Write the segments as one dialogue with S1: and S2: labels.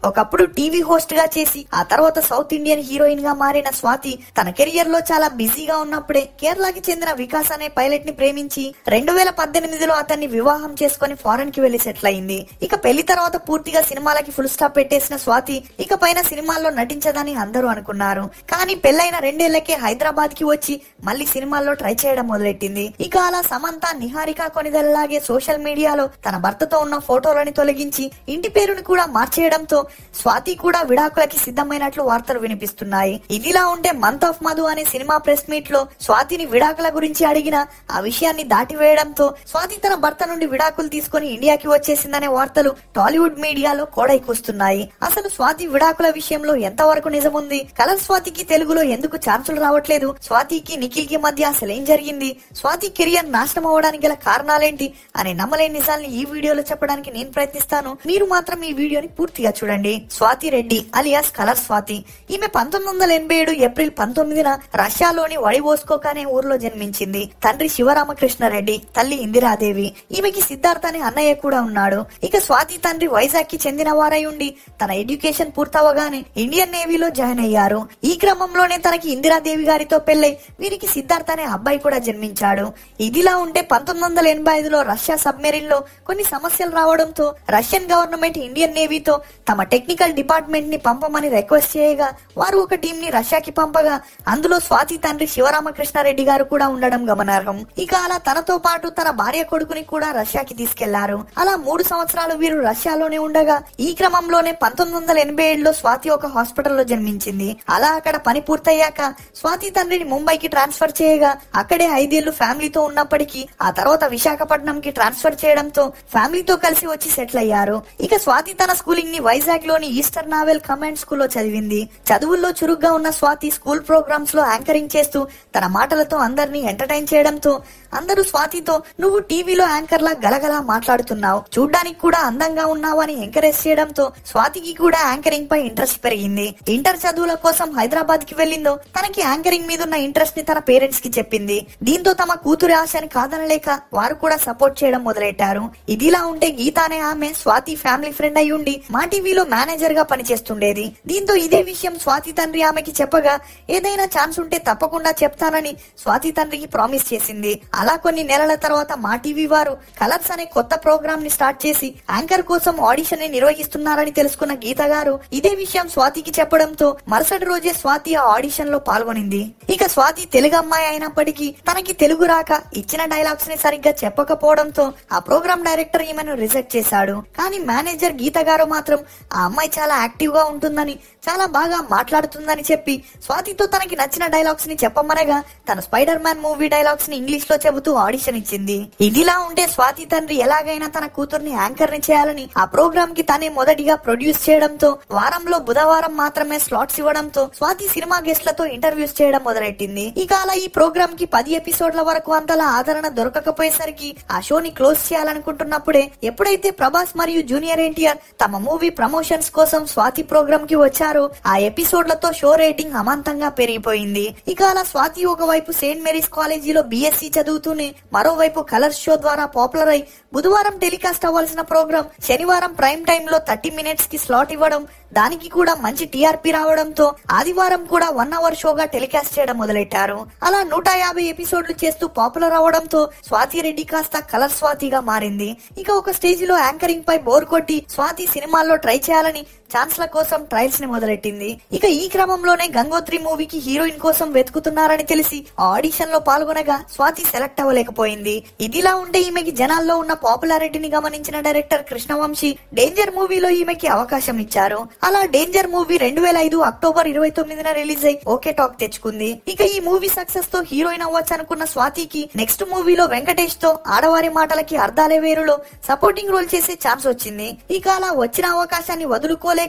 S1: ఒకప్పుడు TV host గా చేసి ఆ తర్వాత సౌత్ ఇండియన్ హీరోయిన్ గా మారిన స్వాతి తన కెరియర్ లో చాలా బిజీగా ఉన్నప్పుడే కేరళకి చెందిన వికాస్ అనే పైలట్ ని ప్రేమించి 2018లో అతన్ని వివాహం చేసుకుని ఫారెన్ కి వెళ్లి సెటిల్ అయింది. ఇక పెళ్లి తర్వాత పూర్తిగా సినిమాలకి ఫుల్ స్టాప్ పెట్టేసిన స్వాతి ఇక పైన సినిమాల్లో నటించదని అందరూ అనుకున్నారు. కానీ పెళ్లైన 2 ఏళ్లకే హైదరాబాద్ కి వచ్చి మళ్ళీ సినిమాల్లో ట్రై చేయడం మొదలెట్టింది. ఇక అలా సమంత, నిహారిక కొనిదెలలాగే సోషల్ మీడియాలో తన భర్తతో ఉన్న ఫోటోలని తొలగించి ఇంటి పేరుని కూడా మార్చేయడంతో స్వాతి కూడా విడాకులకి సిద్ధమైనట్లు వార్తలు వినిపిస్తున్నాయి. ఇదిలా ఉంటే మంత్ ఆఫ్ మధు అనే సినిమా ప్రెస్ మీట్ లో స్వాతిని విడాకుల గురించి అడిగిన ఆ విషయాన్ని దాటివేయడంతో స్వాతి తన భర్త నుండి విడాకులు తీసుకుని ఇండియాకి వచ్చేసిందనే వార్తలు టాలీవుడ్ మీడియాలో కోడైకూస్తున్నాయి. అసలు స్వాతి విడాకుల విషయంలో ఎంతవరకు నిజముంది? కలర్ స్వాతికి తెలుగులో ఎందుకు ఛాన్సులు రావట్లేదు? స్వాతికి నిఖిల్ కి మధ్య అసలు ఏం జరిగింది? స్వాతి కెరియర్ నాశనం అవడానికి గల కారణాలేంటి అనే నమ్మలేని నిజాల్ని ఈ వీడియోలో చెప్పడానికి నేను ప్రయత్నిస్తాను. మీరు మాత్రం ఈ వీడియోని పూర్తిగా చూడండి. Swathi Reddy alias colour Swathi. ఈమె 1987 ఏప్రిల్ 19న రష్యాలోని వడివోస్కోక్ అనే ఊర్లో జన్మించింది. తండ్రి శివరామకృష్ణ రెడ్డి, తల్లి ఇందిరాదేవి. ఈమెకి సిద్ధార్థ అనే అన్నయ్య కూడా ఉన్నాడు. ఇక స్వాతి తండ్రి వైజాగ్ కి చెందిన వారై ఉండి తన ఎడ్యుకేషన్ పూర్తవగానే ఇండియన్ నేవీలో జాయిన్ అయ్యారు. ఈ క్రమంలోనే తనకి ఇందిరాదేవి గారితో పెళ్లై వీరికి సిద్ధార్థ అనే అబ్బాయి కూడా జన్మించాడు. ఇదిలా ఉంటే 1985లో రష్యా సబ్మెరీన్ లో కొన్ని సమస్యలు రావడంతో రష్యన్ గవర్నమెంట్ ఇండియన్ నేవీతో తమ టెక్నికల్ డిపార్ట్మెంట్ ని పంపమని రిక్వెస్ట్ చేయగా వారు ఒక టీం ని రష్యాకి పంపగా అందులో స్వాతి తండ్రి శివరామకృష్ణారెడ్డి గారు కూడా ఉండడం గమనార్హం. ఇక అలా తనతో పాటు తన భార్య కొడుకుని కూడా రష్యాకి తీసుకెళ్లారు. అలా 3 సంవత్సరాలు వీరు రష్యాలోనే ఉండగా ఈ క్రమంలోనే 1987లో స్వాతి ఒక హాస్పిటల్లో జన్మించింది. అలా అక్కడ పని పూర్తయ్యాక స్వాతి తండ్రిని ముంబైకి ట్రాన్స్ఫర్ చేయగా అక్కడే 5 ఏళ్లు ఫ్యామిలీతో ఉన్నప్పటికీ ఆ తర్వాత విశాఖపట్నం కి ట్రాన్స్ఫర్ చేయడంతో ఫ్యామిలీతో కలిసి వచ్చి సెటిల్ అయ్యారు. ఇక స్వాతి తన స్కూలింగ్ ని వైజాగ్ లోని ఈస్టర్ నావెల్ కమాండ్ స్కూల్లో చదివింది. చదువుల్లో చురుగ్గా ఉన్న స్వాతి స్కూల్ ప్రోగ్రామ్స్ లో యాంకరింగ్ చేస్తూ తన మాటలతో అందరినీ ఎంటర్టైన్ చేయడంతో అందరూ స్వాతితో "నువ్వు టీవీలో యాంకర్ లా గలగలా మాట్లాడుతున్నావు, చూడ్డానికి కూడా అందంగా ఉన్నావు" అని ఎంకరేజ్ చేయడంతో స్వాతికి కూడా యాంకరింగ్ పై ఇంట్రెస్ట్ పెరిగింది. ఇంటర్ చదువుల కోసం హైదరాబాద్ కి వెళ్లిందో తనకి యాంకరింగ్ మీద ఉన్న ఇంట్రెస్ట్ ని తన పేరెంట్స్ కి చెప్పింది. దీంతో తమ కూతురి ఆశని కాదనలేక వారు కూడా సపోర్ట్ చేయడం మొదలెట్టారు. ఇదిలా ఉంటే గీత అనే ఆమె స్వాతి ఫ్యామిలీ ఫ్రెండ్ అయి ఉండి మా టీవీలో మేనేజర్ గా పనిచేస్తుండేది. దీంతో ఇదే విషయం స్వాతి తండ్రి ఆమెకి చెప్పగా ఏదైనా ఛాన్స్ ఉంటే తప్పకుండా చెప్తానని స్వాతి తండ్రికి ప్రామిస్ చేసింది. అలా కొన్ని నెలల తర్వాత మా టీవీ వారు కలర్స్ అనే కొత్త ప్రోగ్రామ్ ని స్టార్ట్ చేసి యాంకర్ కోసం ఆడిషన్ ని నిర్వహిస్తున్నారని తెలుసుకున్న గీత గారు ఇదే విషయం స్వాతికి చెప్పడంతో మరుసటి రోజే స్వాతి ఆ ఆడిషన్ లో పాల్గొనింది. ఇక స్వాతి తెలుగు అమ్మాయి అయినప్పటికీ తనకి తెలుగు రాక ఇచ్చిన డైలాగ్స్ ని సరిగ్గా చెప్పకపోవడంతో ఆ ప్రోగ్రామ్ డైరెక్టర్ ఈమెను రిజెక్ట్ చేశాడు. కానీ మేనేజర్ గీత గారు మాత్రం ఆ అమ్మాయి చాలా యాక్టివ్ గా ఉంటుందని, చాలా బాగా మాట్లాడుతుందని చెప్పి స్వాతితో తనకి నచ్చిన డైలాగ్స్ ని చెప్పమనగా తన స్పైడర్ మ్యాన్ మూవీ డైలాగ్స్ ని ఇంగ్లీష్ లో చెబుతూ ఆడిషన్ ఇచ్చింది. ఇదిలా ఉంటే స్వాతి తండ్రి ఎలాగైనా తన కూతుర్ని యాంకర్ ని చేయాలని ఆ ప్రోగ్రామ్ కి తనే మొదటిగా ప్రొడ్యూస్ చేయడంతో వారంలో బుధవారం మాత్రమే స్లాట్స్ ఇవ్వడంతో స్వాతి సినిమా గెస్ట్లతో ఇంటర్వ్యూస్ చేయడం మొదలెట్టింది. ఇక అలా ఈ ప్రోగ్రామ్ కి 10 ఎపిసోడ్ల వరకు అంతలా ఆదరణ దొరకకపోయేసరికి ఆ షోని క్లోజ్ చేయాలనుకుంటున్నప్పుడే ఎప్పుడైతే ప్రభాస్ మరియు జూనియర్ ఎన్టీఆర్ తమ మూవీ ప్రమోషన్స్ కోసం స్వాతి ప్రోగ్రామ్ కి వచ్చారో ఆ ఎపిసోడ్లతో షో రేటింగ్ అమాంతంగా పెరిగిపోయింది. ఇక అలా స్వాతి ఒకవైపు సెయింట్ మేరీస్ కాలేజీలో BSc చదువుతూనే మరోవైపు కలర్స్ షో ద్వారా పాపులర్ అయి బుధవారం టెలికాస్ట్ అవ్వాల్సిన ప్రోగ్రామ్ శనివారం ప్రైమ్ టైమ్ లో 30 minutes కి స్లాట్ ఇవ్వడం, దానికి కూడా మంచి టీఆర్పీ రావడంతో ఆదివారం కూడా 1 hour షోగా టెలికాస్ట్ చేయడం మొదలెట్టారు. అలా 150 ఎపిసోడ్లు చేస్తూ పాపులర్ అవడంతో స్వాతి రెడ్డి కాస్త కలర్ స్వాతిగా మారింది. ఇక ఒక స్టేజ్ లో యాంకరింగ్ పై బోర్ కొట్టి స్వాతి సినిమాల్లో ట్రై చేయాలని ఛాన్స్ల కోసం ట్రయల్స్ ని మొదలెట్టింది. ఇక ఈ క్రమంలోనే గంగోత్రి మూవీకి హీరోయిన్ కోసం వెతుకుతున్నారని తెలిసి ఆడిషన్ లో పాల్గొనగా స్వాతి సెలెక్ట్ అవ్వలేకపోయింది. ఇదిలా ఉంటే ఈమెకి జనాల్లో ఉన్న పాపులారిటీని గమనించిన డైరెక్టర్ కృష్ణవంశీ డేంజర్ మూవీలో ఈమెకి అవకాశం ఇచ్చారు. అలా డేంజర్ మూవీ 2005 అక్టోబర్ 29న రిలీజ్ అయి ఓకే టాక్ తెచ్చుకుంది. ఇక ఈ మూవీ సక్సెస్ తో హీరోయిన్ అవ్వచ్చు అనుకున్న స్వాతికి నెక్స్ట్ మూవీలో వెంకటేష్ తో ఆడవారి మాటలకి అర్ధాలే వేరులో సపోర్టింగ్ రోల్ చేసే ఛాన్స్ వచ్చింది. ఇక అలా వచ్చిన అవకాశాన్ని వదులుకోలేక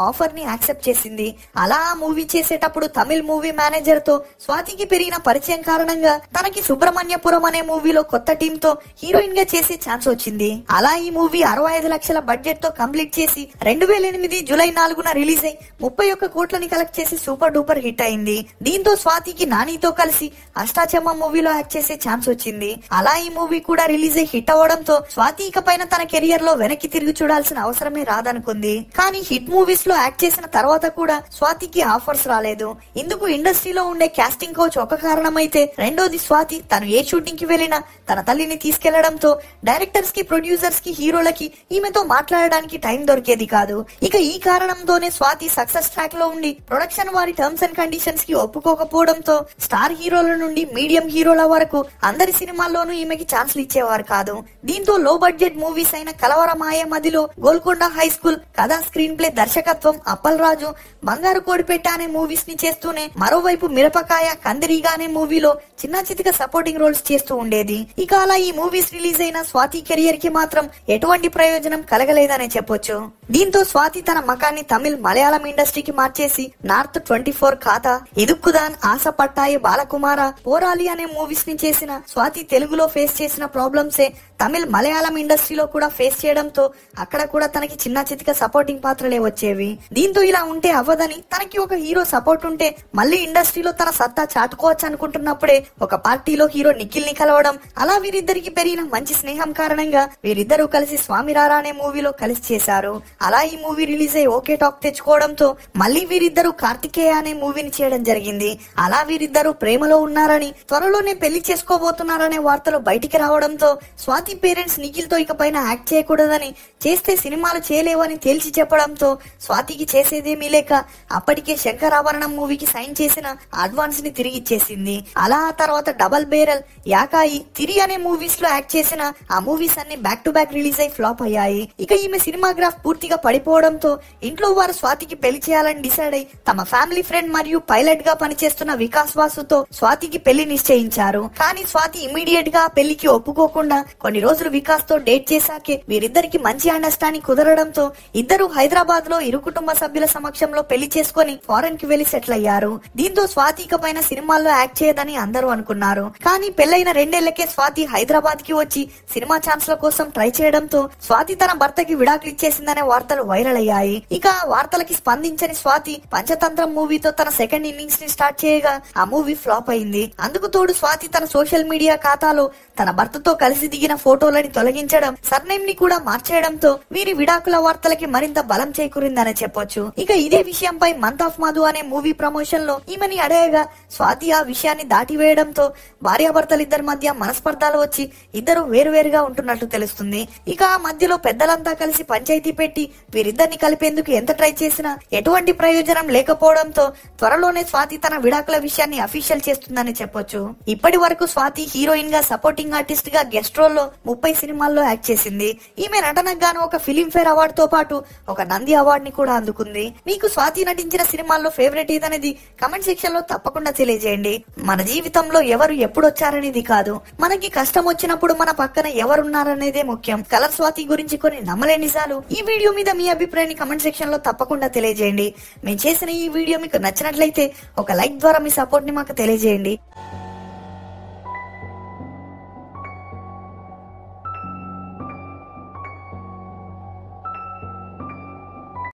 S1: ఆఫర్ ని యాక్సెప్ట్ చేసింది. అలా ఆ మూవీ చేసేటప్పుడు తమిళ్ మూవీ మేనేజర్ తో స్వాతికి పెరిగిన పరిచయం కారణంగా తనకి సుబ్రహ్మణ్యపురం అనే మూవీలో కొత్త టీమ్ తో హీరోయిన్ గా చేసే ఛాన్స్ వచ్చింది. అలా ఈ మూవీ 65 లక్షల బడ్జెట్ తో కంప్లీట్ చేసి 2008 జూలై 4న రిలీజ్ అయి 31 కోట్లని కలెక్ట్ చేసి సూపర్ డూపర్ హిట్ అయింది. దీంతో స్వాతికి నానితో కలిసి అష్టాచమ్మ మూవీలో యాక్ట్ చేసే ఛాన్స్ వచ్చింది. అలా ఈ మూవీ కూడా రిలీజ్ అయి హిట్ అవ్వడంతో స్వాతి ఇకపైన తన కెరియర్ లో వెనక్కి తిరిగి చూడాల్సిన అవసరమే రాదనుకుంది. కానీ హిట్ మూవీస్ లో యాక్ట్ చేసిన తర్వాత కూడా స్వాతికి ఆఫర్స్ రాలేదు. ఇందుకు ఇండస్ట్రీలో ఉండే కాస్టింగ్ కోచ్ ఒక కారణమైతే, రెండోది స్వాతి తను ఏ షూటింగ్ కి వెళ్ళినా తన తల్లిని తీసుకెళ్లడంతో డైరెక్టర్స్ కి, ప్రొడ్యూసర్స్ కి, హీరోలకి ఈమెతో మాట్లాడడానికి టైం దొరికేది కాదు. ఇక ఈ కారణంతోనే స్వాతి సక్సెస్ ట్రాక్ లో ఉండి ప్రొడక్షన్ వారి టర్మ్స్ అండ్ కండిషన్స్ కి ఒప్పుకోకపోవడంతో స్టార్ హీరోల నుండి మీడియం హీరోల వరకు అందరి సినిమాల్లోనూ ఈమెకి ఛాన్స్లు ఇచ్చేవారు కాదు. దీంతో లో బడ్జెట్ మూవీస్ అయిన కలవరమాయ మదిలో, గోల్కొండ హై స్కూల్, కథా, స్క్రీన్ ప్లే, దర్శకత్వం, అప్పల్ రాజు, బంగారు కోడిపెట్ట అనే మూవీస్ ని చేస్తూనే మరోవైపు మిరపకాయ, కందిరీగా అనే మూవీలో చిన్న చితిక సపోర్టింగ్ రోల్స్ చేస్తూ ఉండేది. ఇక అలా ఈ మూవీస్ రిలీజ్ అయిన స్వాతి కెరియర్ కి మాత్రం ఎటువంటి ప్రయోజనం కలగలేదనే చెప్పొచ్చు. దీంతో స్వాతి తన మకాన్ని తమిళ్, మలయాళం ఇండస్ట్రీకి మార్చేసి నార్త్ 24 ఖాతా, ఇదుక్కుదాన్, ఆశ పట్టాయి, బాలకుమార, పోరాలి అనే మూవీస్ ని చేసిన స్వాతి తెలుగులో ఫేస్ చేసిన ప్రాబ్లమ్సే తమిళ్, మలయాళం ఇండస్ట్రీలో కూడా ఫేస్ చేయడంతో అక్కడ కూడా తనకి చిన్న చితిక సపోర్టింగ్ పాత్రలే వచ్చేవి. దీంతో ఇలా ఉంటే అవ్వదని తనకి ఒక హీరో సపోర్ట్ ఉంటే మళ్ళీ ఇండస్ట్రీలో తన సత్తా చాటుకోవచ్చు అనుకుంటున్నప్పుడే ఒక పార్టీలో హీరో నిఖిల్ ని కలవడం, అలా వీరిద్దరికి పెరిగిన మంచి స్నేహం కారణంగా వీరిద్దరూ కలిసి స్వామిరారా అనే మూవీలో కలిసి చేశారు. అలా ఈ మూవీ రిలీజ్ అయ్యి ఓకే టాక్ తెచ్చుకోవడంతో మళ్ళీ వీరిద్దరూ కార్తికేయ అనే మూవీని చేయడం జరిగింది. అలా వీరిద్దరూ ప్రేమలో ఉన్నారని, త్వరలోనే పెళ్లి చేసుకోబోతున్నారనే వార్తలు బయటికి రావడంతో స్వాతి పేరెంట్స్ నిఖిల్ తో ఇకపైన యాక్ట్ చేయకూడదని, చేస్తే సినిమాలు చేయలేవని తేల్చి చెప్పడంతో స్వాతికి చేసేదేమీ లేక అప్పటికే శంకరాభరణం మూవీకి సైన్ చేసిన అడ్వాన్స్ ని తిరిగి ఇచ్చేసింది. అలా ఆ తర్వాత డబల్ బేరల్, యాకాయి, తిరి అనే మూవీస్ లో యాక్ట్ చేసిన ఆ మూవీస్ అన్ని బ్యాక్ టు బ్యాక్ రిలీజ్ అయి ఫ్లాప్ అయ్యాయి. ఇక ఈమె సినిమా గ్రాఫ్ పూర్తిగా పడిపోవడంతో ఇంట్లో వారు స్వాతికి పెళ్లి చేయాలని డిసైడ్ అయి తమ ఫ్యామిలీ ఫ్రెండ్ మరియు పైలట్ గా పనిచేస్తున్న వికాస్ వాసుతో స్వాతికి పెళ్లి నిశ్చయించారు. కానీ స్వాతి ఇమీడియట్ గా పెళ్లికి ఒప్పుకోకుండా కొన్ని రోజులు వికాస్ తో డేట్ చేశాకే వీరిద్దరికి మంచి అండర్స్టాండింగ్ కుదరడంతో ఇద్దరు హైదరాబాద్ లో ఇరు కుటుంబ సభ్యుల సమక్షంలో పెళ్లి చేసుకుని ఫారెన్ కి వెళ్లి సెటిల్ అయ్యారు. దీంతో స్వాతి ఇకపైన సినిమాల్లో యాక్ట్ చేయదని అందరూ అనుకున్నారు. కానీ పెళ్లైన 2 ఏళ్లకే స్వాతి హైదరాబాద్ కి వచ్చి సినిమా ఛాన్స్ల కోసం ట్రై చేయడంతో స్వాతి తన భర్తకి విడాకులు ఇచ్చేసిందనే వార్తలు వైరల్ అయ్యాయి. ఇక ఆ వార్తలకి స్పందించని స్వాతి పంచతంత్రం మూవీతో తన సెకండ్ ఇన్నింగ్స్ ని స్టార్ట్ చేయగా ఆ మూవీ ఫ్లాప్ అయింది. అందుకు తోడు స్వాతి తన సోషల్ మీడియా ఖాతాలో తన భర్తతో కలిసి దిగిన ఫోటోలని తొలగించడం, సర్నేమ్ ని కూడా మార్చేయడంతో వీరి విడాకుల వార్తలకి మరింత బలం చేకూరిందనే చెప్పొచ్చు. ఇక ఇదే విషయంపై మంత్ ఆఫ్ మధు అనే మూవీ ప్రమోషన్ లో ఈమెని అడగగా స్వాతి ఆ విషయాన్ని దాటివేయడంతో భార్యాభర్తలిద్దరి మధ్య మనస్పర్ధాలు వచ్చి ఇద్దరు వేరువేరుగా ఉంటున్నట్లు తెలుస్తుంది. ఇక ఆ మధ్యలో పెద్దలంతా కలిసి పంచాయతీ పెట్టి వీరిద్దరిని కలిపేందుకు ఎంత ట్రై చేసినా ఎటువంటి ప్రయోజనం లేకపోవడంతో త్వరలోనే స్వాతి తన విడాకుల విషయాన్ని అఫీషియల్ చేస్తుందని చెప్పొచ్చు. ఇప్పటి వరకు స్వాతి హీరోయిన్ గా, సపోర్టింగ్ ఆర్టిస్ట్ గా, గెస్ట్ రోల్ లో 30 సినిమాల్లో యాక్ట్ చేసింది. ఈమె నటనకు గాను ఒక ఫిలింఫేర్ అవార్డు తో పాటు ఒక నంది అవార్డు ని కూడా అందుకుంది. మీకు స్వాతి నటించిన సినిమాల్లో ఫేవరెట్ ఏదనేది కమెంట్ సెక్షన్ లో తప్పకుండా తెలియజేయండి. మన జీవితంలో ఎవరు ఎప్పుడు వచ్చారనేది కాదు, మనకి కష్టం వచ్చినప్పుడు మన పక్కన ఎవరున్నారనేదే ముఖ్యం. కలర్ స్వాతి గురించి కొన్ని నమ్మలేని నిజాలు. ఈ వీడియో మీద మీ అభిప్రాయాన్ని కమెంట్ సెక్షన్ లో తప్పకుండా తెలియజేయండి. మేము చేసిన ఈ వీడియో మీకు నచ్చినట్లయితే ఒక లైక్ ద్వారా మీ సపోర్ట్ ని మాకు తెలియజేయండి.